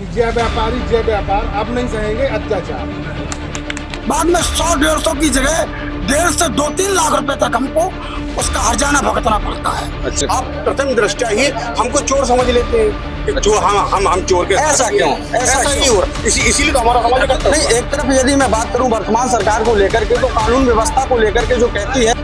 कि जय व्यापारी जय व्यापार, अब नहीं सहेंगे अत्याचार। बाद में 100-150 की जगह 1.5 से 2-3 लाख रुपए तक हमको उसका हर्जाना भुगतना पड़ता है। अच्छा, आप प्रथम दृष्टया ही हमको चोर समझ लेते हैं कि जो हम चोर के ऐसा क्यों? ऐसा नहीं हो रहा, इसीलिए तो हमारा समाज करता है। नहीं, एक तरफ यदि मैं बात करूं वर्तमान सरकार को लेकर के, तो कानून व्यवस्था को लेकर के जो कहती है,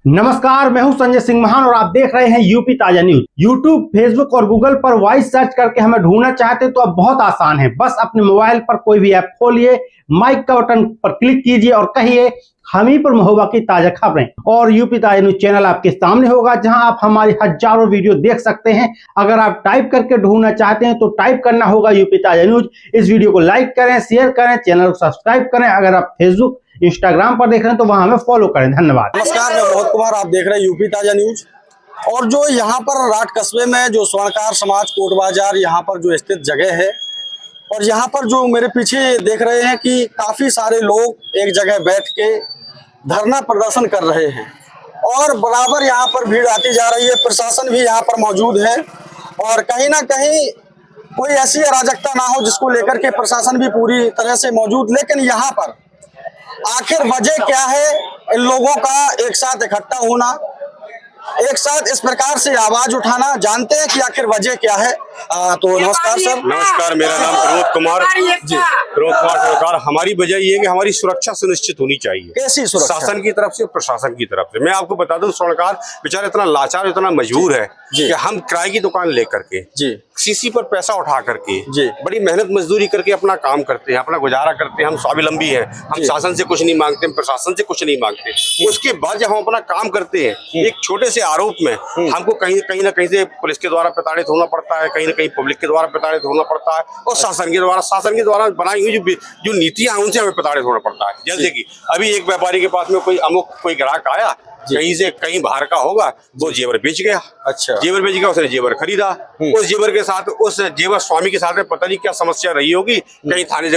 नमस्कार, मैं हूं संजय सिंह महान और आप देख रहे हैं यूपी ताजा न्यूज। यूट्यूब, फेसबुक और गूगल पर वॉइस सर्च करके हमें ढूंढना चाहते तो अब बहुत आसान है। बस अपने मोबाइल पर कोई भी ऐप खोलिए, माइक का बटन पर क्लिक कीजिए और कहिए हमी पर महोबा की ताजा खबरें, और यूपी ताजा न्यूज चैनल आपके सामने होगा, जहां आप हमारी हजारों वीडियो देख सकते हैं। अगर आप टाइप करके ढूंढना चाहते हैं तो टाइप करना होगा यूपी ताजा न्यूज। इस वीडियो को लाइक करें, शेयर करें, चैनल को सब्सक्राइब करें। अगर आप फेसबुक, इंस्टाग्राम पर देख रहे हैं तो वहां हमें फॉलो करें। धन्यवाद। नमस्कार, मैं मोहित कुमार, आप देख रहे हैं यूपी ताजा न्यूज। और जो यहाँ पर राठ कस्बे में जो स्वर्णकार समाज कोट बाजार यहाँ पर जो स्थित जगह है, और यहाँ पर जो मेरे पीछे देख रहे हैं कि काफी सारे लोग एक जगह बैठ के धरना प्रदर्शन कर रहे हैं, और बराबर यहाँ पर भीड़ आती जा रही है। प्रशासन भी यहाँ पर मौजूद है, और कहीं ना कहीं कोई ऐसी अराजकता ना हो जिसको लेकर के प्रशासन भी पूरी तरह से मौजूद। लेकिन यहाँ पर आखिर वजह क्या है इन लोगों का एक साथ इकट्ठा होना, एक साथ इस प्रकार से आवाज उठाना? जानते हैं कि आखिर वजह क्या है। तो नमस्कार सर। नमस्कार, मेरा नाम प्रमोद कुमार जी। प्रमोद कुमार सरकार। हमारी वजह ये है कि हमारी सुरक्षा सुनिश्चित होनी चाहिए। कैसी सुरक्षा? शासन की तरफ से, प्रशासन की तरफ से। मैं आपको बता दूं, स्वर्णकार बेचारा इतना लाचार, इतना मजबूर है कि हम किराए की दुकान लेकर के जी सीसी पर पैसा उठा करके जी बड़ी मेहनत मजदूरी करके अपना काम करते हैं, अपना गुजारा करते हैं। हम स्वावलंबी हैं, हम शासन से कुछ नहीं मांगते, हम प्रशासन से कुछ नहीं मांगते। उसके बाद जब हम अपना काम करते हैं, एक छोटे से आरोप में हमको कहीं ना कहीं से पुलिस के द्वारा प्रताड़ित होना पड़ता है, कहीं ना कहीं पब्लिक के द्वारा प्रताड़ित होना पड़ता है, और शासन के द्वारा बनाई हुई जो नीतियां हैं उनसे हमें प्रताड़ित होना पड़ता है। जैसे कि अभी एक व्यापारी के पास में कोई ग्राहक आया, कहीं से कहीं बाहर का होगा, वो जेवर बेच गया। अच्छा, जेवर बेच गया, उसने जेवर खरीदा। उस जेवर के साथ, उस जेवर स्वामी के साथ में पता नहीं क्या समस्या रही होगी, कहीं थाने।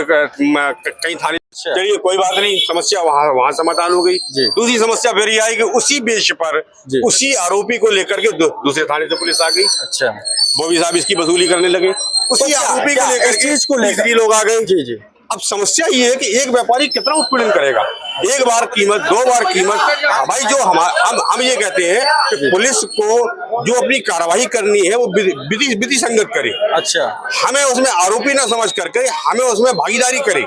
चलिए कोई बात नहीं, समस्या वहाँ समाधान हो गई। दूसरी समस्या फिर ये आई कि उसी बेच पर उसी आरोपी को लेकर के दूसरे थाने से पुलिस आ गई। अच्छा, वो भी साहब इसकी वसूली करने लगे, उसी आरोपी को लेकर चीज को लेकर लोग आ गए। जी जी। अब समस्या ये है कि एक व्यापारी कितना उत्पीड़न करेगा, एक बार कीमत, दो बार कीमत। भाई जो हम ये कहते हैं कि पुलिस को जो अपनी कार्रवाई करनी है वो विधि संगत करे। अच्छा, हमें उसमें आरोपी ना समझ करके हमें उसमें भागीदारी करे।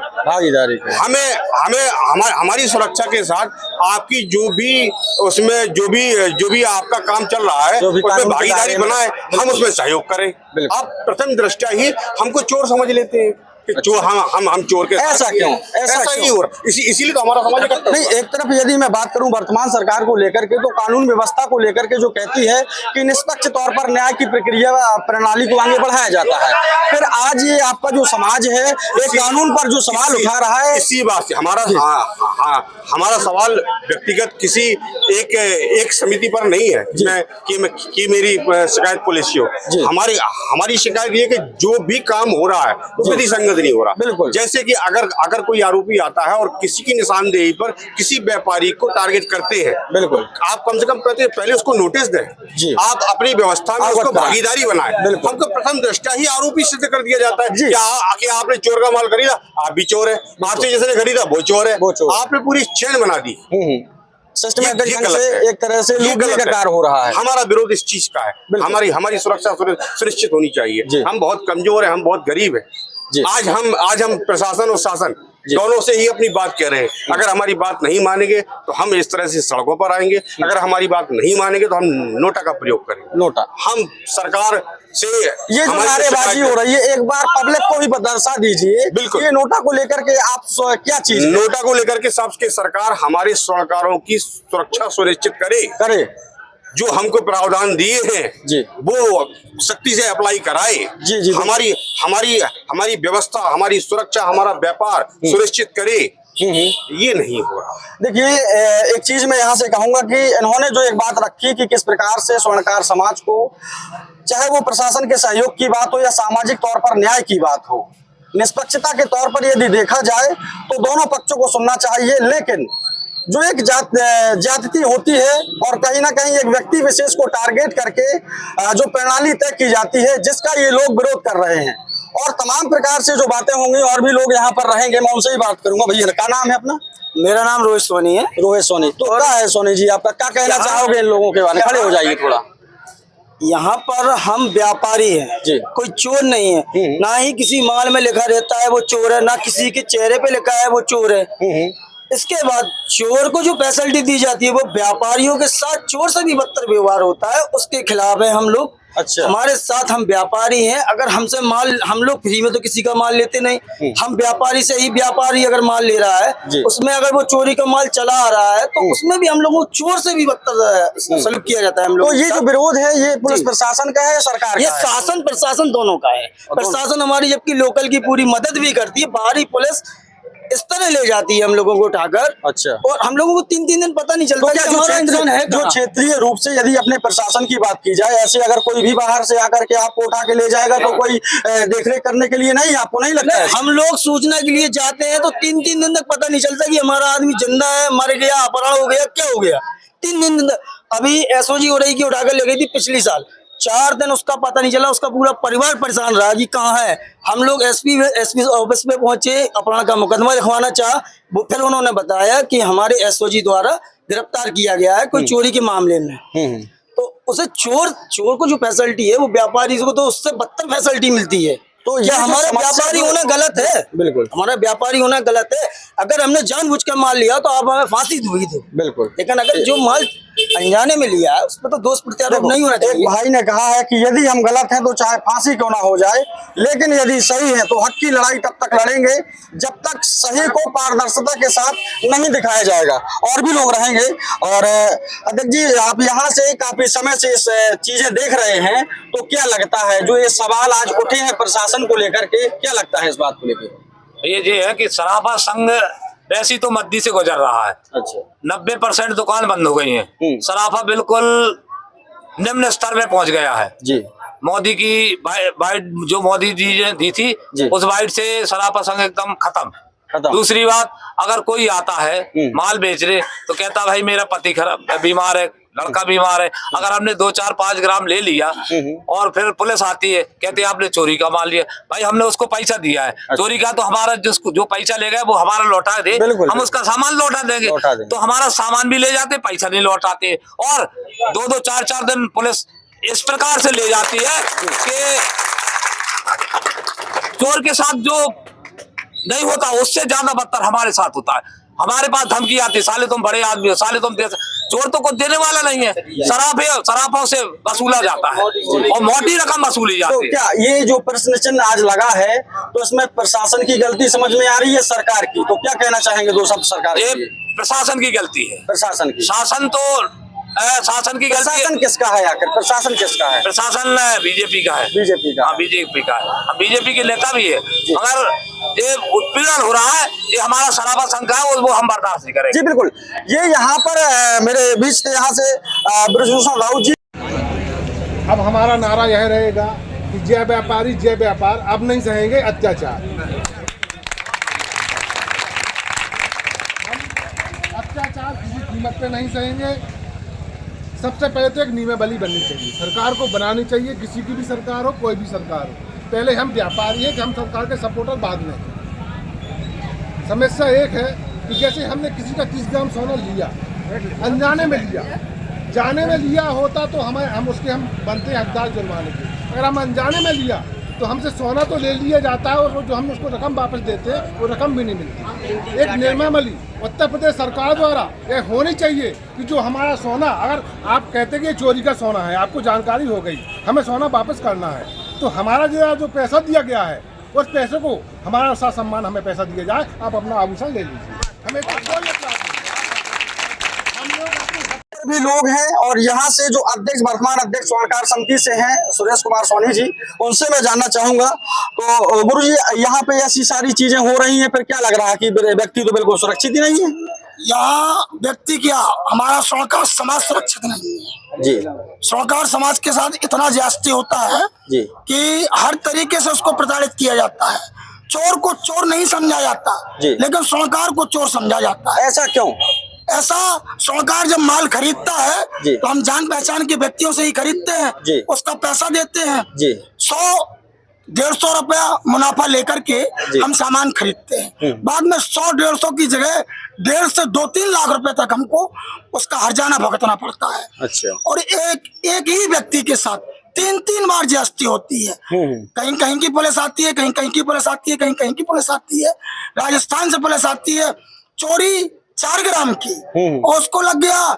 हमारी सुरक्षा के साथ आपकी जो भी आपका काम चल रहा है उसमें भागीदारी बनाए, हम उसमें सहयोग करें। आप प्रथम दृष्टया ही हमको चोर समझ लेते हैं कि जो हम चोर के। ऐसा क्यों? ऐसा नहीं हो रहा, इसीलिए तो हमारा समाज करता है। नहीं, एक तरफ यदि मैं बात करूं वर्तमान सरकार को लेकर के, तो कानून व्यवस्था को लेकर के जो कहती है कि निष्पक्ष तौर पर न्याय की प्रक्रिया प्रणाली को आगे बढ़ाया जाता है, फिर आज ये आपका जो समाज है एक कानून पर जो सवाल उठा रहा है। इसी बात से हमारा सवाल व्यक्तिगत किसी एक समिति पर नहीं है कि मेरी शिकायत पुलिस की हो। हमारी शिकायत ये कि जो भी काम हो रहा है वो विधि संगत नहीं हो रहा। बिल्कुल। जैसे कि अगर कोई आरोपी आता है और किसी की निशानदेही पर किसी व्यापारी को टारगेट करते हैं, बिल्कुल, आप कम से कम पहले उसको नोटिस दें। आप अपनी व्यवस्था में उसको भागीदारी बनाएं। हमको प्रथम दृष्टया ही आरोपी सिद्ध कर दिया जाता है कि आपने चोर का माल खरीदा, आप भी चोर है, आपसे जिसने खरीदा वो चोर है। आपने पूरी चेन बना दी। एक तरह से कार्य हो रहा है। हमारा विरोध इस चीज का है। हमारी सुरक्षा सुनिश्चित होनी चाहिए। हम बहुत कमजोर है, हम बहुत गरीब है। आज हम प्रशासन और शासन दोनों से ही अपनी बात कह रहे हैं। अगर हमारी बात नहीं मानेंगे तो हम इस तरह से सड़कों पर आएंगे, अगर हमारी बात नहीं मानेंगे तो हम नोटा का प्रयोग करेंगे। नोटा हम सरकार से ये जो नारेबाजी हो रही है, एक बार पब्लिक को भी दर्शा दीजिए। बिल्कुल, ये नोटा को लेकर के आप क्या चीज? नोटा को लेकर के सबके सरकार हमारे स्वर्णकारों की सुरक्षा सुनिश्चित करे। जो हमको प्रावधान दिए हैं वो सख्ती से अप्लाई कराए। जी। हमारी व्यवस्था, हमारी सुरक्षा, हमारा व्यापार सुनिश्चित करे। ये नहीं हो रहा। देखिए, एक चीज मैं यहाँ से कहूंगा कि इन्होंने जो एक बात रखी कि किस प्रकार से स्वर्णकार समाज को, चाहे वो प्रशासन के सहयोग की बात हो या सामाजिक तौर पर न्याय की बात हो, निष्पक्षता के तौर पर यदि देखा जाए तो दोनों पक्षों को सुनना चाहिए। लेकिन जो एक जाति होती है और कहीं ना कहीं एक व्यक्ति विशेष को टारगेट करके जो प्रणाली तय की जाती है, जिसका ये लोग विरोध कर रहे हैं। और तमाम प्रकार से जो बातें होंगी और भी लोग यहाँ पर रहेंगे, मैं उनसे ही बात करूंगा। भैया क्या नाम है अपना? मेरा नाम रोहित सोनी है। रोहित सोनी। तो क्या है सोनी जी, आपका क्या कहना चाहोगे इन लोगों के बारे में? खड़े हो जाइए थोड़ा। यहाँ पर हम व्यापारी हैं जी। कोई चोर नहीं है। ना ही किसी माल में लिखा रहता है वो चोर है, ना किसी के चेहरे पे लिखा है वो चोर है। इसके बाद चोर को जो फैसिलिटी दी जाती है वो व्यापारियों के साथ चोर से भी बदतर व्यवहार होता है, उसके खिलाफ है हम लोग। अच्छा। हमारे साथ हम व्यापारी हैं, अगर हमसे माल, हम लोग फ्री में तो किसी का माल लेते नहीं। हम व्यापारी से ही, व्यापारी अगर माल ले रहा है उसमें अगर वो चोरी का माल चला आ रहा है तो उसमें भी हम लोगों को चोर से भी बदतर सलूक किया जाता है हम लोग। तो ये जो विरोध है ये पुलिस प्रशासन का है, सरकार ये का है? शासन प्रशासन दोनों का है। प्रशासन हमारी जबकि लोकल की पूरी मदद भी करती है, बाहरी पुलिस इस तरह ले जाती है हम लोगों को उठाकर। अच्छा। और हम लोगों को 3-3 दिन पता नहीं चलता तो क्या जो क्षेत्रीय रूप से यदि अपने प्रशासन की बात की जाए, ऐसे अगर कोई भी बाहर से आकर के आपको उठा के ले जाएगा तो कोई देखरेख करने के लिए नहीं, आपको नहीं लगता है? हम लोग सूचना के लिए जाते हैं तो 3-3 दिन तक पता नहीं चलता कि हमारा आदमी जिंदा है, मर गया, अपहरण हो गया, क्या हो गया। 3 दिन तक। अभी एसओजी हो रही की उठाकर ले गई थी पिछली साल, 4 दिन उसका पता नहीं चला, उसका पूरा परिवार परेशान रहा कि कहाँ है। हम लोग एसपी ऑफिस में पहुंचे, अपहरण का मुकदमा लिखवाना चाहा, फिर उन्होंने बताया कि हमारे एसओजी द्वारा गिरफ्तार किया गया है कोई चोरी के मामले में। तो उसे चोर को जो फैसिलिटी है वो व्यापारी को तो उससे बदतर फैसिलिटी मिलती है। तो ये हमारा व्यापारी होना गलत है? बिल्कुल, हमारा व्यापारी होना गलत है। अगर हमने जानबूझकर माल लिया तो आप हमें फांसी हुई थी। बिल्कुल। लेकिन अगर जो माल अनजाने में लिया है उसमें तो दोष प्रत्यारोप नहीं होना चाहिए। एक भाई ने कहा है कि यदि हम गलत हैं तो चाहे फांसी क्यों ना हो जाए, लेकिन यदि सही है तो हक की लड़ाई तब तक लड़ेंगे जब तक सही को पारदर्शिता के साथ नहीं दिखाया जाएगा। और भी लोग रहेंगे। और अध्यक्ष जी, आप यहाँ से काफी समय से इस चीजें देख रहे हैं, तो क्या लगता है जो ये सवाल आज उठे हैं प्रशासन को लेकर के, क्या लगता है इस बात को लेकर? ये है कि सराफा संघ वैसी तो मद्दी से गुजर रहा है। अच्छा। 90% दुकान बंद हो गई हैं। सराफा बिल्कुल निम्न स्तर में पहुंच गया है जी। मोदी की बाइट जो मोदी जी ने दी थी उस बाइट से सराफा संघ एकदम खत्म। दूसरी बात, अगर कोई आता है माल बेच रहे तो कहता भाई मेरा पति खराब बीमार है, लड़का बीमार है। अगर हमने 2-4-5 ग्राम ले लिया और फिर पुलिस आती है, कहते हैं आपने चोरी का माल लिया। भाई हमने उसको पैसा दिया है। अच्छा। चोरी का तो हमारा जो पैसा ले गए वो हमारा लौटा दे, हम उसका सामान लौटा देंगे। तो हमारा सामान भी ले जाते, पैसा नहीं लौटाते। और 2-2, 4-4 दिन पुलिस इस प्रकार से ले जाती है कि चोर के साथ जो नहीं होता उससे ज्यादा बदतर हमारे साथ होता है। हमारे पास धमकी आती है, साले तुम बड़े आदमी हो, साले तुम चोर तो कुछ देने वाला नहीं है, सराफों से वसूला जाता है और मोटी रकम वसूली जाती है। तो क्या ये जो प्रश्न चिन्ह आज लगा है तो इसमें प्रशासन की गलती समझ में आ रही है, सरकार की? तो क्या कहना चाहेंगे दो शब्द सरकार? ये प्रशासन की गलती है। प्रशासन की? शासन की गलती। प्रशासन किसका है आखिर? प्रशासन किसका है? प्रशासन बीजेपी का है। बीजेपी का? बीजेपी का है। बीजेपी के नेता भी है, मगर ये उत्पीड़न हो रहा है, ये हमारा सराफा संघ का है, वो हम बर्दाश्त नहीं करेंगे। जी बिल्कुल। ये यहाँ पर मेरे बीच यहाँ से ब्रजभूषण राउत जी। अब हमारा नारा यह रहेगा कि जय व्यापारी जय व्यापार, अब नहीं सहेंगे अत्याचार। हम अत्याचार किसी कीमत पे नहीं सहेंगे। सबसे पहले तो एक नियमावली बननी चाहिए, सरकार को बनानी चाहिए, किसी की भी सरकार हो, कोई भी सरकार हो। पहले हम व्यापारी हैं कि हम सरकार के सपोर्टर बाद में। समस्या एक है कि जैसे हमने किसी का 30 ग्राम सोना लिया, अनजाने में लिया, जाने में लिया होता तो हम उसके बनते हकदार जुर्माने के। अगर हम अनजाने में लिया तो हमसे सोना तो ले लिया जाता है और जो हम उसको रकम वापस देते हैं वो रकम भी नहीं मिलती। एक नियमावली उत्तर प्रदेश सरकार द्वारा यह होनी चाहिए कि जो हमारा सोना, अगर आप कहते हैं कि चोरी का सोना है, आपको जानकारी हो गई, हमें सोना वापस करना है, तो हमारा जो पैसा दिया गया है उस पैसे को हमारा साथ सम्मान हमें पैसा दिया जाए, आप अपना आभूषण ले लीजिए, हमें कोई एतराज नहीं। भी लोग हैं और यहाँ से जो अध्यक्ष, वर्तमान अध्यक्ष स्वर्णकार समिति से हैं सुरेश कुमार सोनी जी, उनसे मैं जानना चाहूंगा। तो गुरु जी, यहाँ पे ऐसी सारी चीजें हो रही हैं, फिर क्या लग रहा है कि व्यक्ति तो बिल्कुल सुरक्षित ही नहीं है? यहाँ व्यक्ति क्या, हमारा स्वर्णकार समाज सुरक्षित नहीं है जी। स्वर्णकार समाज के साथ इतना ज्यादती होता है जी कि हर तरीके से उसको प्रताड़ित किया जाता है। चोर को चोर नहीं समझा जाता, लेकिन स्वर्णकार को चोर समझा जाता है। ऐसा क्यों? ऐसा स्वर्णकार जब माल खरीदता है जी। तो हम जान पहचान के व्यक्तियों से ही खरीदते हैं, जी। उसका पैसा देते हैं, जी 100-150 रुपया मुनाफा लेकर के हम सामान खरीदते हैं। बाद में 100-150 की जगह 1.5 से 2-3 लाख रुपए तक हमको उसका हर्जाना भुगतना पड़ता है। अच्छा। और एक ही व्यक्ति के साथ 3-3 बार ज्यादती होती है। कहीं कहीं की पुलिस आती है, कहीं कहीं की पुलिस आती है, कहीं कहीं की पुलिस आती है, राजस्थान से पुलिस आती है। चोरी 4 ग्राम की और उसको लग गया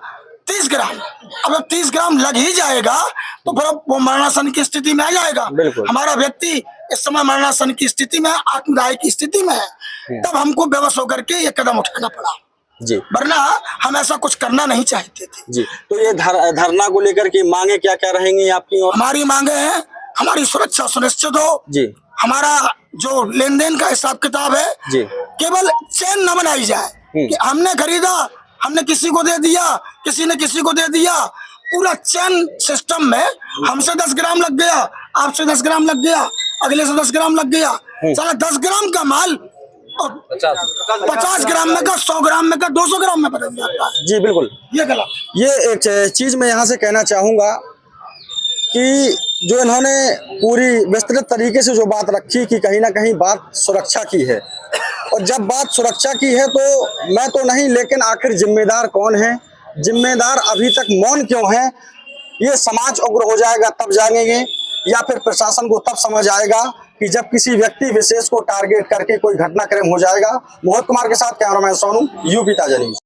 30 ग्राम। अब 30 ग्राम लग ही जाएगा तो फिर वो मरणासन की स्थिति में आ जाएगा। बिल्कुल। हमारा व्यक्ति इस समय मरणासन की स्थिति में, आत्मदाह की स्थिति में है। तब हमको बेबस होकर के ये कदम उठाना पड़ा जी। वरना हम ऐसा कुछ करना नहीं चाहते थे जी। तो ये धरना को लेकर के मांगे क्या क्या रहेंगी आपकी? और हमारी मांगे हैं, हमारी सुरक्षा सुनिश्चित हो जी। हमारा जो लेन देन का हिसाब किताब है जी। केवल चेन न बनाई जाए कि हमने खरीदा, हमने किसी को दे दिया, किसी ने किसी को दे दिया। पूरा चेन सिस्टम में हमसे 10 ग्राम लग गया, आपसे 10 ग्राम लग गया, अगले से 10 ग्राम लग गया। साला 10 ग्राम का माल 50 ग्राम में का, 100 ग्राम में का, 200 ग्राम में बदल जाता है। जी बिल्कुल, ये गलत। ये एक चीज मैं यहाँ से कहना चाहूंगा कि जो इन्होंने पूरी विस्तृत तरीके से जो बात रखी कि कहीं ना कहीं बात सुरक्षा की है, और जब बात सुरक्षा की है तो मैं तो नहीं, लेकिन आखिर जिम्मेदार कौन है, जिम्मेदार अभी तक मौन क्यों है? ये समाज उग्र हो जाएगा तब जानेंगे, या फिर प्रशासन को तब समझ आएगा कि जब किसी व्यक्ति विशेष को टारगेट करके कोई घटनाक्रम हो जाएगा। मोहित कुमार के साथ कैमरामैन सोनू, यूपी ताजा न्यूज।